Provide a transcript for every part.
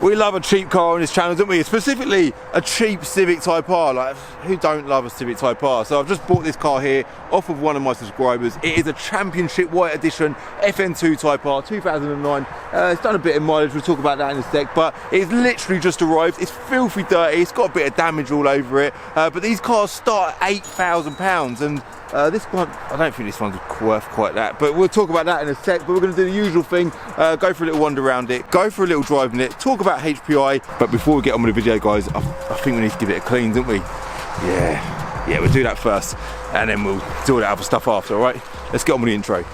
We love a cheap car on this channel, don't we? Specifically a cheap Civic Type R. Like, who don't love a Civic Type R? So I've just bought this car here off of one of my subscribers. It is a Championship White Edition FN2 Type R, 2009. It's done a bit of mileage, we'll talk about that in a sec, but it's literally just arrived. It's filthy dirty, it's got a bit of damage all over it, but these cars start at £8,000, and this one, I don't think this one's worth quite that, but we'll talk about that in a sec. But we're going to do the usual thing, go for a little wander around it, go for a little drive in it, talk about HPI. But before we get on with the video, guys, I think we need to give it a clean, don't we? Yeah, we'll do that first, and then we'll do all that other stuff after, all right? Let's get on with the intro.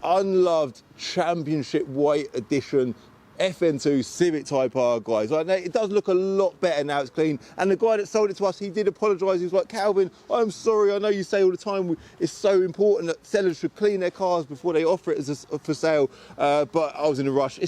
Unloved Championship White Edition FN2 Civic Type R, guys. Like, it does look a lot better now it's clean, and the guy that sold it to us, he did apologise. He was like, Calvin, I'm sorry, I know you say all the time it's so important that sellers should clean their cars before they offer it as for sale, but I was in a rush.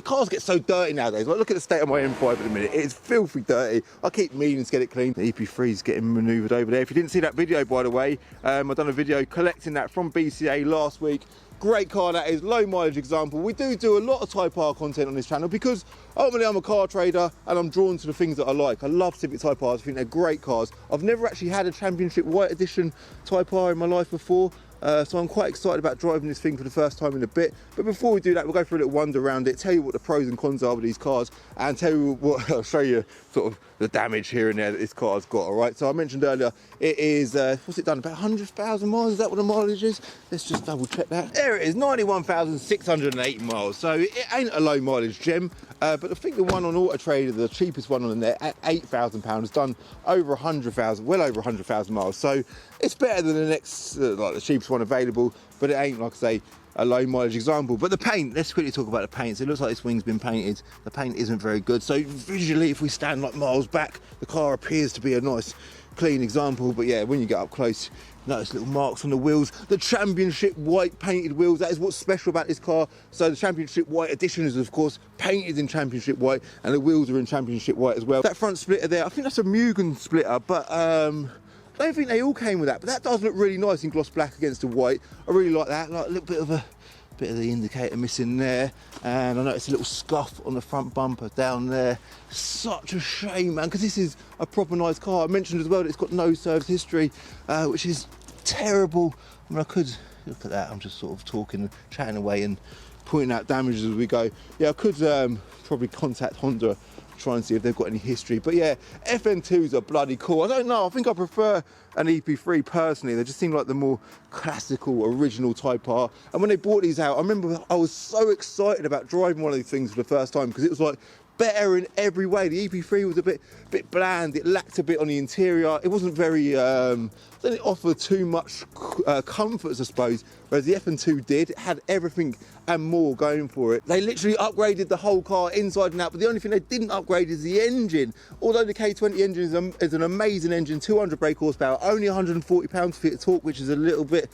Cars get so dirty nowadays. Like, look at the state of my M5 at the minute. It is filthy dirty. I keep meaning to get it clean. The EP3 is getting manoeuvred over there. If you didn't see that video, by the way, I've done a video collecting that from BCA last week. Great car that is, low mileage example. We do a lot of Type R content on this channel because ultimately I'm a car trader and I'm drawn to the things that I like. I love Civic Type Rs, I think they're great cars. I've never actually had a Championship White Edition Type R in my life before. So I'm quite excited about driving this thing for the first time in a bit. But before we do that, we'll go for a little wander around it, tell you what the pros and cons are with these cars, and tell you what, I'll show you sort of the damage here and there that this car's got, all right? So I mentioned earlier, it is, what's it done, about 100,000 miles? Is that what the mileage is? Let's just double check that. There it is, 91,680 miles. So it ain't a low mileage gem, but I think the one on Auto Trader, the cheapest one on there, at £8,000, has done over 100,000, well over 100,000 miles. So it's better than the next, like the cheapest one available, but it ain't, like I say, a low mileage example. But the paint, let's quickly talk about the paint. So it looks like this wing's been painted. The paint isn't very good. So visually, if we stand like miles back, the car appears to be a nice, clean example. But yeah, when you get up close, notice little marks on the wheels. The Championship White painted wheels, that is what's special about this car. So the Championship White Edition is, of course, painted in Championship White, and the wheels are in Championship White as well. That front splitter there, I think that's a Mugen splitter, but I don't think they all came with that, but that does look really nice in gloss black against the white. I really like that, like a little bit of the indicator missing there, and I noticed a little scuff on the front bumper down there. Such a shame, man, because this is a proper nice car. I mentioned as well that it's got no service history, which is terrible. I mean, I could, look at that, I'm just sort of talking, chatting away and pointing out damages as we go. Yeah, I could probably contact Honda, try and see if they've got any history. But yeah, FN2s are bloody cool. I don't know, I think I prefer an EP3 personally. They just seem like the more classical, original Type R. And when they brought these out, I remember I was so excited about driving one of these things for the first time, because it was like better in every way. The EP3 was a bit bland. It lacked a bit on the interior. It wasn't very, didn't offer too much comforts, I suppose, whereas the FN2 did. It had everything and more going for it. They literally upgraded the whole car inside and out, but the only thing they didn't upgrade is the engine. Although the K20 engine is an amazing engine, 200 brake horsepower, only 140 pound-feet of torque, which is a little bit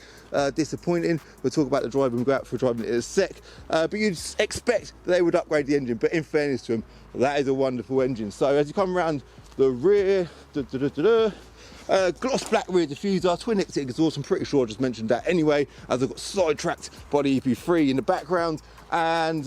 disappointing. We'll talk about the drive when we go out for driving it in a sec. But you'd expect they would upgrade the engine, but in fairness to them, that is a wonderful engine. So as you come around the rear, gloss black rear diffuser, twin exit exhaust, I'm pretty sure I just mentioned that anyway, as I got sidetracked by the EP3 in the background, and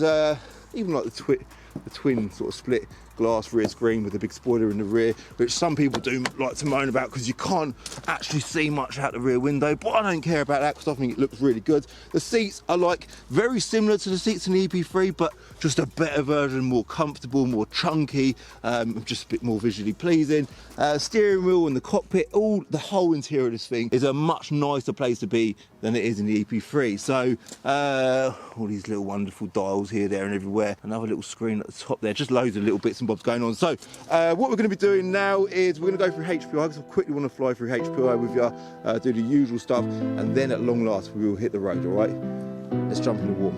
even like the twin sort of split glass rear screen with a big spoiler in the rear, which some people do like to moan about because you can't actually see much out the rear window, but I don't care about that because I think it looks really good. The seats are like very similar to the seats in the EP3, but just a better version, more comfortable, more chunky, just a bit more visually pleasing. Steering wheel and the cockpit, the whole interior of this thing is a much nicer place to be than it is in the EP3. So all these little wonderful dials here, there and everywhere. Another little screen at the top there, just loads of little bits and bobs going on. So what we're going to be doing now is we're going to go through HPI, because I quickly want to fly through HPI with you, do the usual stuff, and then at long last we will hit the road, all right? Let's jump in the warm.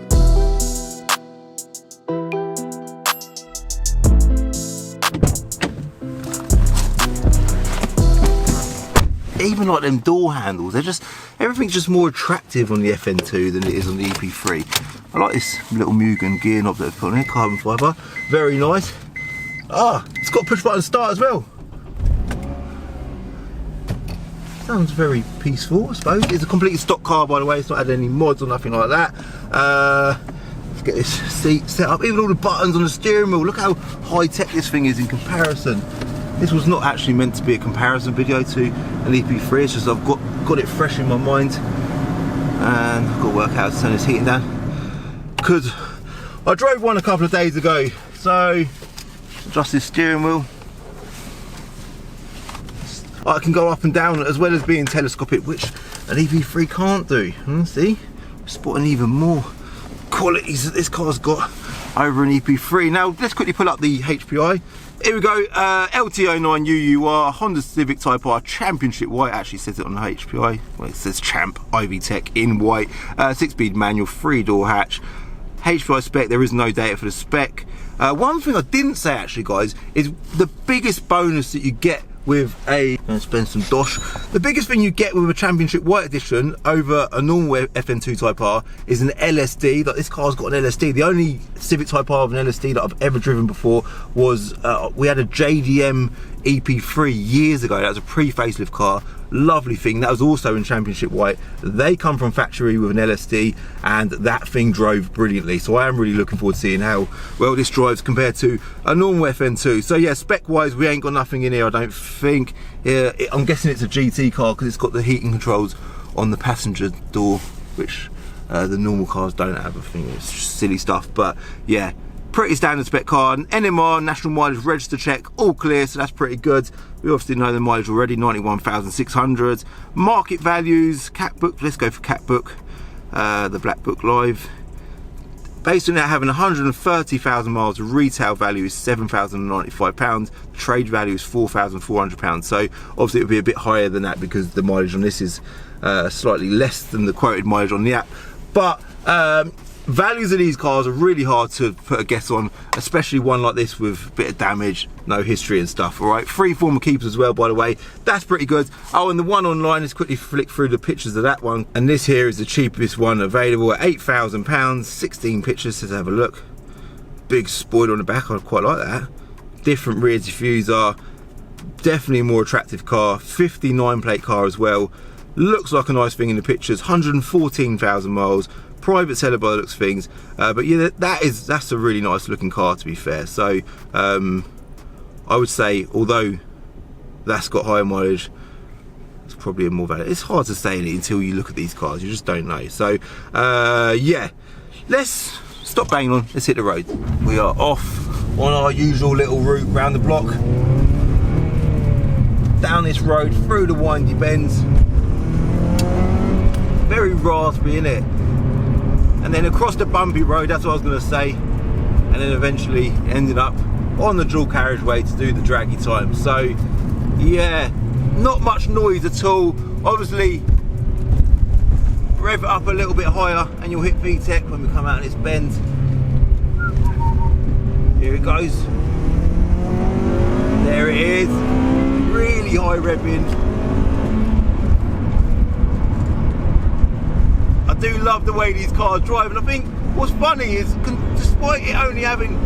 even like them door handles, they're just, everything's just more attractive on the FN2 than it is on the EP3. I like this little Mugen gear knob that they've put on here, carbon fibre, very nice. Ah, it's got push button start as well. Sounds very peaceful, I suppose. It's a completely stock car, by the way. It's not had any mods or nothing like that. Let's get this seat set up. Even all the buttons on the steering wheel. Look how high tech this thing is in comparison. This was not actually meant to be a comparison video to an EP3. It's just I've got it fresh in my mind, and I've got to work out how to turn this heating down. Because I drove one a couple of days ago, so adjust this steering wheel. I can go up and down as well as being telescopic, which an EP3 can't do. See, we're spotting even more qualities that this car's got over an EP3. Now let's quickly pull up the HPI. Here we go, LT09 UUR, Honda Civic Type R, Championship White, actually says it on the HPI, well it says Champ, Ivy Tech in white, 6-speed manual, 3-door hatch. HPI spec, there is no data for the spec. One thing I didn't say actually guys, is the biggest bonus that you get with a, I'm gonna spend some dosh. The biggest thing you get with a Championship White Edition over a normal FN2 Type R is an LSD. Like this car's got an LSD. The only Civic Type R with an LSD that I've ever driven before was, we had a JDM EP3 years ago. That was a pre-facelift car. Lovely thing. That was also in Championship White. They come from factory with an LSD, and that thing drove brilliantly. So I am really looking forward to seeing how well this drives compared to a normal FN2. So yeah, spec wise, we ain't got nothing in here, I don't think. Yeah, I'm guessing it's a GT car because it's got the heating controls on the passenger door, which the normal cars don't have. I think it's just silly stuff, but yeah, pretty standard spec car. An NMR, national mileage register check, all clear, so that's pretty good. We obviously know the mileage already, 91,600. Market values, cat book, let's go for cat book, the black book live. Based on that having 130,000 miles, the retail value is £7,095. The trade value is £4,400. So obviously it would be a bit higher than that because the mileage on this is slightly less than the quoted mileage on the app. But values of these cars are really hard to put a guess on, especially one like this with a bit of damage, no history and stuff. All right, free former keepers as well, by the way, that's pretty good. Oh, and the one online, let's quickly flick through the pictures of that one, and this here is the cheapest one available at £8,000. 16 pictures, let's have a look. Big spoiler on the back, I quite like that. Different rear diffuser, definitely a more attractive car. 59 plate car as well. Looks like a nice thing in the pictures. 114,000 miles. Private seller by the looks of things, but yeah, that's a really nice looking car, to be fair. So I would say, although that's got higher mileage, it's probably a more valid. It's hard to say until you look at these cars, you just don't know. So yeah, let's stop banging on, let's hit the road. We are off on our usual little route round the block, down this road, through the windy bends. Very raspy, isn't it? And then across the bumpy road, that's what I was going to say, and then eventually ended up on the dual carriageway to do the draggy time. So yeah, not much noise at all. Obviously rev it up a little bit higher and you'll hit VTEC when we come out of this bend. Here it goes, there it is, really high revving. I do love the way these cars drive, and I think what's funny is, despite it only having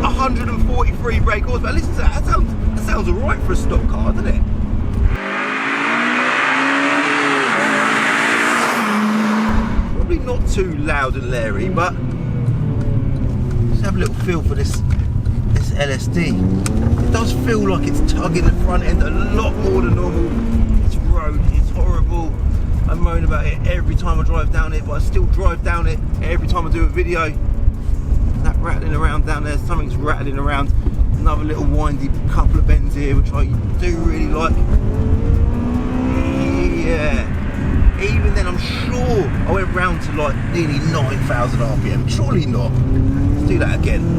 143 brake horsepower, listen to that, that sounds alright for a stock car, doesn't it? Probably not too loud and leery, but let's have a little feel for this LSD. It does feel like it's tugging the front end a lot more than normal. This road is horrible. I moan about it every time I drive down it, but I still drive down it every time I do a video. That rattling around down there, something's rattling around. Another little windy couple of bends here, which I do really like. Yeah. Even then, I'm sure I went round to like nearly 9,000 RPM. Surely not. Let's do that again.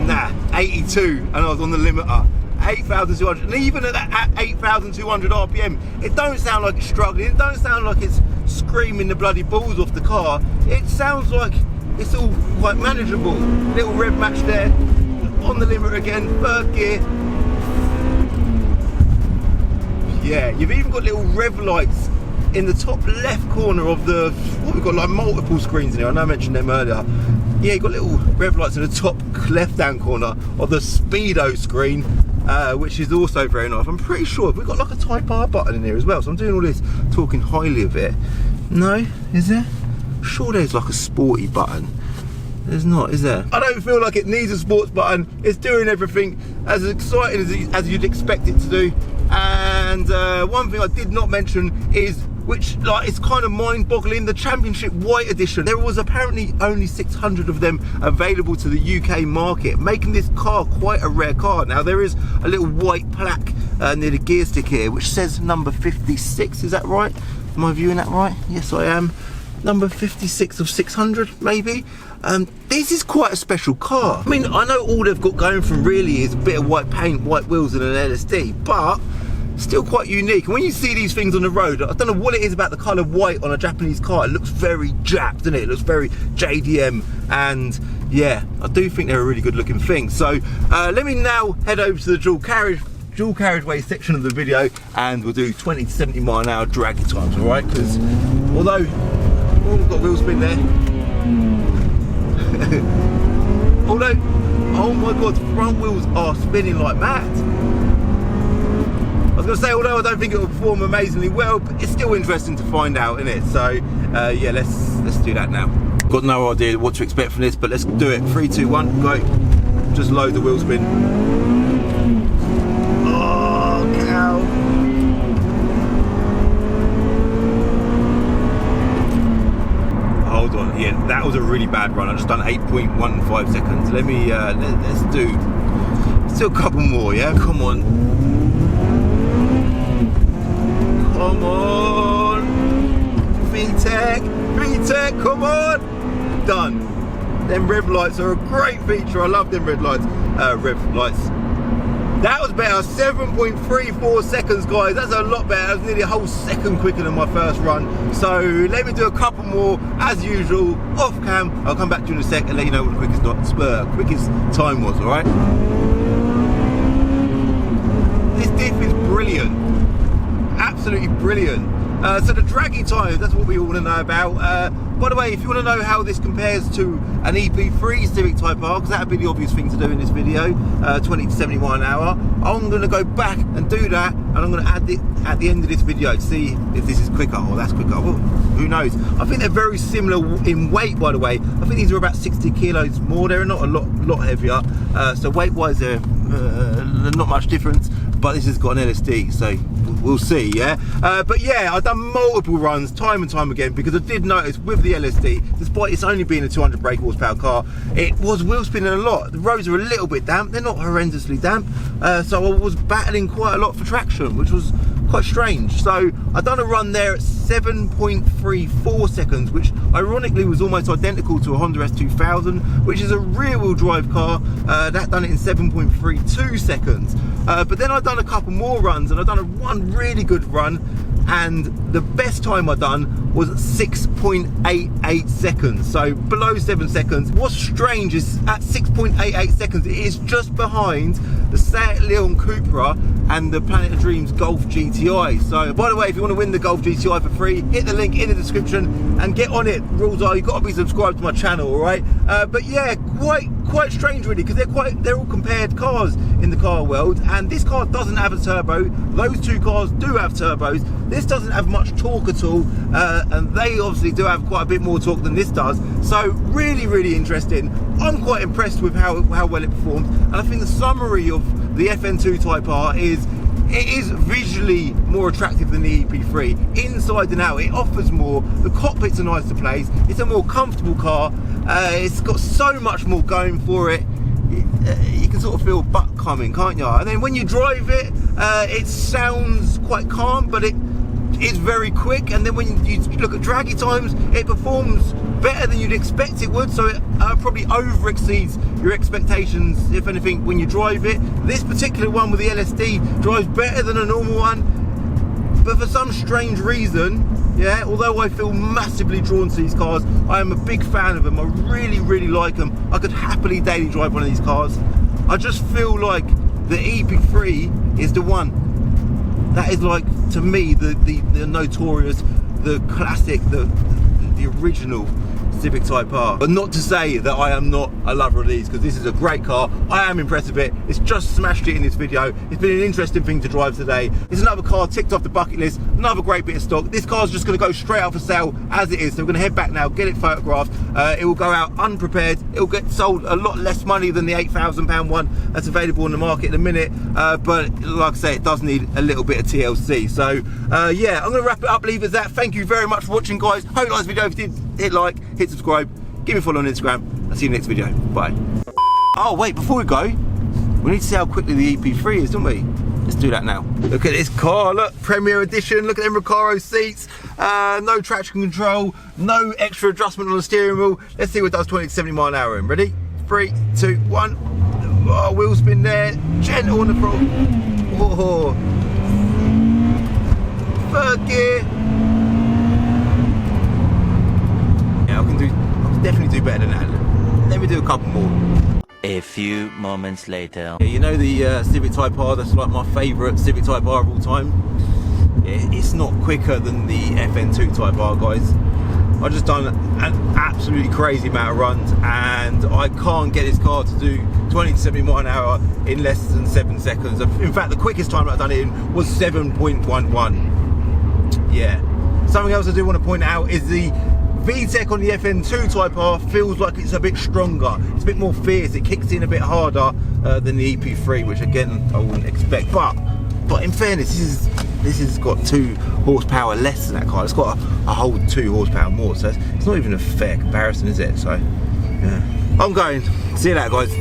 Nah, 82, and I was on the limiter. 8,200, and even at 8,200 RPM, it don't sound like it's struggling, it don't sound like it's screaming the bloody balls off the car. It sounds like it's all quite manageable. Little rev match there, on the limiter again, third gear. Yeah, you've even got little rev lights in the top left corner of the, we've got like multiple screens in here. I know I mentioned them earlier. Yeah, you've got little rev lights in the top left hand corner of the speedo screen, which is also very nice. I'm pretty sure we've got like a Type R button in here as well, so I'm doing all this talking highly of it. No, is there? Sure there's like a sporty button. There's not, is there? I don't feel like it needs a sports button. It's doing everything as exciting as you'd expect it to do. And one thing I did not mention is, which like it's kind of mind-boggling, the Championship White Edition. There was apparently only 600 of them available to the UK market, making this car quite a rare car. Now there is a little white plaque near the gear stick here, which says number 56. Is that right? Am I viewing that right? Yes, I am. Number 56 of 600, maybe. This is quite a special car. I mean, I know all they've got going from really is a bit of white paint, white wheels and an LSD, but still quite unique. And when you see these things on the road, I don't know what it is about the colour white on a Japanese car. It looks very Jap, doesn't it? It looks very JDM, and yeah, I do think they're a really good looking thing. So let me now head over to the dual carriageway section of the video, and we'll do 20 to 70 mile an hour drag times, all right? Because although we've got wheel spin there, although, oh my god, front wheels are spinning like mad. I was going to say, although I don't think it will perform amazingly well, but it's still interesting to find out, isn't it? So yeah, let's do that now. Got no idea what to expect from this, but let's do it. 3, 2, 1, go. Just load the wheel spin. Oh, cow. Hold on, yeah, that was a really bad run. I just done 8.15 seconds. Let me, let's do a couple more, yeah? Come on. Come on. VTEC, come on. Done. Them rev lights are a great feature. I love them rev lights. That was better, 7.34 seconds, guys. That's a lot better. That was nearly a whole second quicker than my first run. So let me do a couple more, as usual, off cam. I'll come back to you in a sec and let you know what the quickest time was, all right? This diff is brilliant. Absolutely brilliant. So the draggy tyres, that's what we all want to know about. By the way, if you want to know how this compares to an EP3 Civic Type R, because that would be the obvious thing to do in this video, 20 to 70 mile an hour, I'm going to go back and do that, and I'm going to add it at the end of this video to see if this is quicker or that's quicker. Well, who knows? I think they're very similar in weight, by the way. I think these are about 60 kilos more. They're not a lot heavier. So weight-wise, they're not much difference, but this has got an LSD, so we'll see, yeah? But yeah, I've done multiple runs time and time again, because I did notice with the LSD, despite it's only being a 200 brake horsepower car, it was wheel spinning a lot. The roads are a little bit damp, they're not horrendously damp, so I was battling quite a lot for traction, which was quite strange. So I done a run there at 7.34 seconds, which ironically was almost identical to a Honda S2000, which is a rear wheel drive car. That done it in 7.32 seconds. But then I've done a couple more runs, and I've done one really good run, and the best time I've done was 6.88 seconds, so below 7 seconds. What's strange is at 6.88 seconds, it is just behind the Seat Leon Cupra and the Planet of Dreams Golf GTI. So by the way, if you want to win the Golf GTI for free, hit the link in the description and get on it. Rules are, you've got to be subscribed to my channel, all right? But yeah, quite strange really, because they're all compared cars in the car world, and this car doesn't have a turbo. Those two cars do have turbos. This doesn't have much torque at all, and they obviously do have quite a bit more torque than this does. So really interesting. I'm quite impressed with how well it performs, and I think the summary of the FN2 Type R is, it is visually more attractive than the EP3. Inside and out, it offers more. The cockpit's a nicer place. It's a more comfortable car. It's got so much more going for it. You can sort of feel butt coming, can't you? And then when you drive it, it sounds quite calm, but it is very quick. And then when you look at draggy times, it performs better than you'd expect it would. So it probably over exceeds your expectations, if anything, when you drive it. This particular one with the LSD drives better than a normal one, but for some strange reason, yeah, although I feel massively drawn to these cars, I am a big fan of them. I really like them. I could happily daily drive one of these cars. I just feel like the EP3 is the one. That is like, to me, the notorious, the classic, the original Civic Type R. But not to say that I am not a lover of these, because this is a great car. I am impressed with it. It's just smashed it in this video. It's been an interesting thing to drive today. It's another car ticked off the bucket list, another great bit of stock. This car's just going to go straight out for sale as it is, so we're going to head back now, get it photographed. It will go out unprepared. It will get sold a lot less money than the £8,000 one that's available in the market in a minute, but like I say, it does need a little bit of TLC. So yeah, I'm going to wrap it up, leave it at that. Thank you very much for watching, guys. Hope you liked this video. If you did, hit like, hit subscribe, give me a follow on Instagram. I'll see you in the next video. Bye. Oh wait, before we go, we need to see how quickly the EP3 is, don't we? Let's do that now. Look at this car, look, Premier Edition, look at them Recaro seats, no traction control, no extra adjustment on the steering wheel. Let's see what it does 20 to 70 mile an hour in. Ready? 3, 2, 1. Oh, wheel spin there, gentle on the throttle. Oh. Third gear. Yeah, I can definitely do better than that. Let me do a couple more. A few moments later. Yeah, you know the Civic Type R, that's like my favourite Civic Type R of all time. Yeah, it's not quicker than the FN2 Type R, guys. I've just done an absolutely crazy amount of runs, and I can't get this car to do 20 to 70 mile an hour in less than 7 seconds. In fact, the quickest time I've done it in was 7.11. Yeah. Something else I do want to point out is the VTEC on the FN2 Type R feels like it's a bit stronger. It's a bit more fierce. It kicks in a bit harder than the EP3, which again I wouldn't expect. But in fairness, this has got 2 horsepower less than that car. It's got a whole 2 horsepower more. So it's not even a fair comparison, is it? So yeah, I'm going. See you later, guys.